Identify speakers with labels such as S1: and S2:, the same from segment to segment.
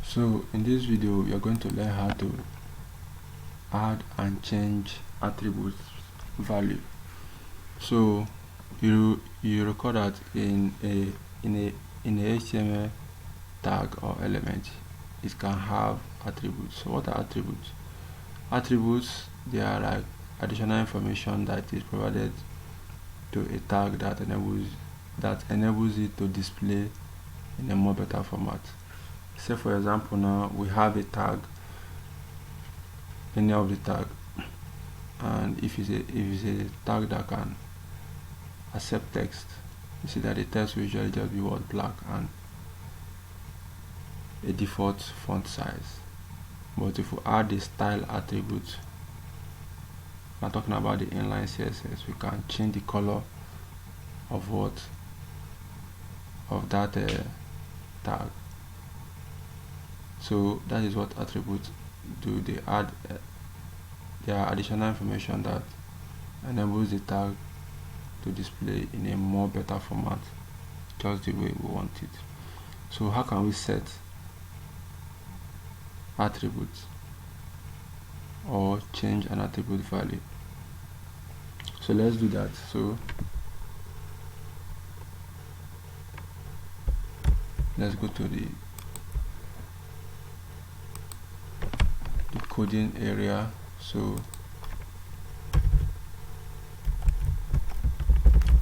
S1: So in this video we are going to learn how to add and change attributes value. So you record that in a HTML tag or element, it can have attributes. So what are attributes? Attributes, they are like additional information that is provided to a tag that enables it to display in a more better format. Say for example, now we have a tag, any of the tag, and if it's a tag that can accept text, you see that the text will usually just be black and a default font size. But if we add the style attribute, we're talking about the inline CSS, we can change the color of that tag. So that is what attributes do. They add their additional information that enables the tag to display in a more better format, just the way we want it. So how can we set attributes or change an attribute value? So let's do that. So let's go to the coding area. So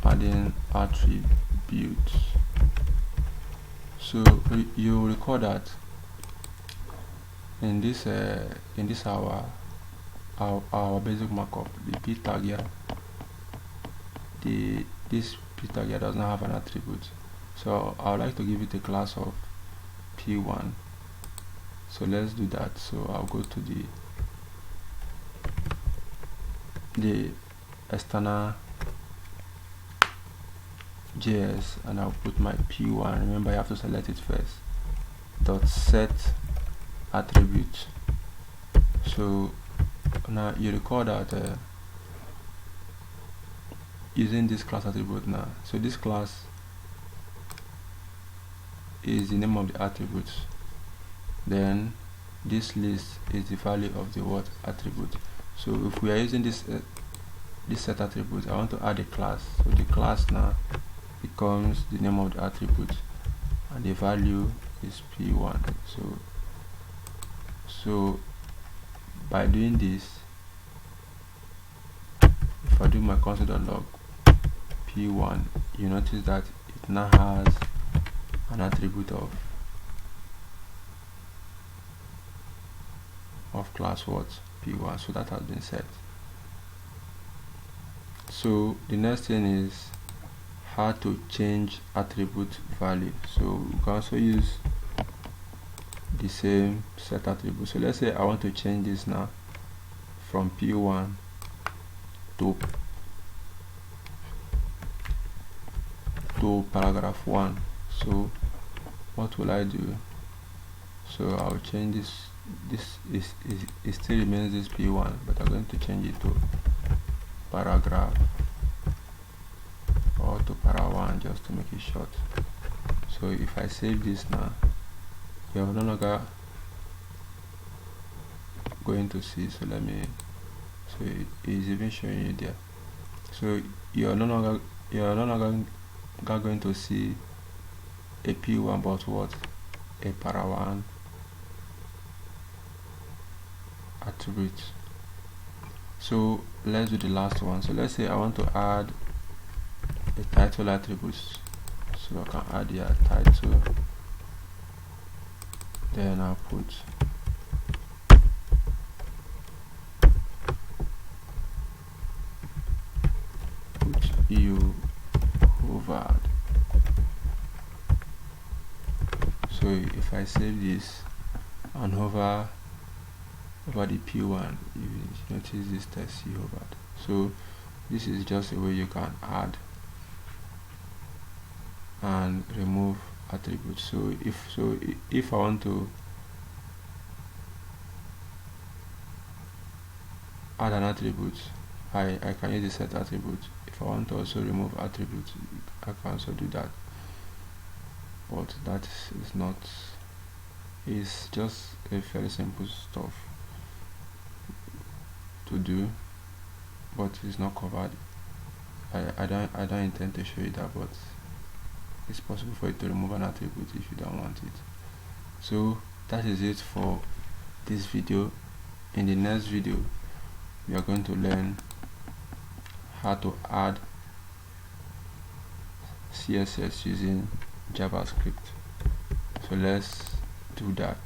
S1: adding attributes. So you record that in this our basic markup, the p tag here, this p tag here does not have an attribute. So I would like to give it a class of p1. So let's do that. So I'll go to the external JS and I'll put my p1. Remember, I have to select it first. Dot set attribute. So now you record that using this class attribute now. So this class is the name of the attributes. Then this list is the value of the word attribute. So if we are using this set attribute, I want to add a class. So the class now becomes the name of the attribute and the value is p1. So by doing this, if I do my console.log p1, you notice that it now has an attribute of class p1. So that has been set. So the next thing is how to change attribute value. So we can also use the same set attribute. So let's say I want to change this now from p1 to paragraph 1. So what will I do? So I'll change this. It still remains this p1, but I'm going to change it to paragraph or to para 1 just to make it short. So if I save this now, you're no longer going to see. So it is even showing you there. So you're no longer going to see a p1, but what? A para 1 attribute. So let's do the last one. So let's say I want to add a title attribute. So I can add here title, then I'll put you hovered. So if I save this and hover over the p1, you notice this text you hovered. So this is just a way you can add and remove attributes. So if I want to add an attribute, I can use the set attribute. If I want to also remove attributes, I can also do that, but that is not It's just a fairly simple stuff to do, but it's not covered. I don't intend to show you that, but it's possible for you to remove an attribute if you don't want it. So that is it for this video. In the next video, we are going to learn how to add CSS using JavaScript. So let's do that.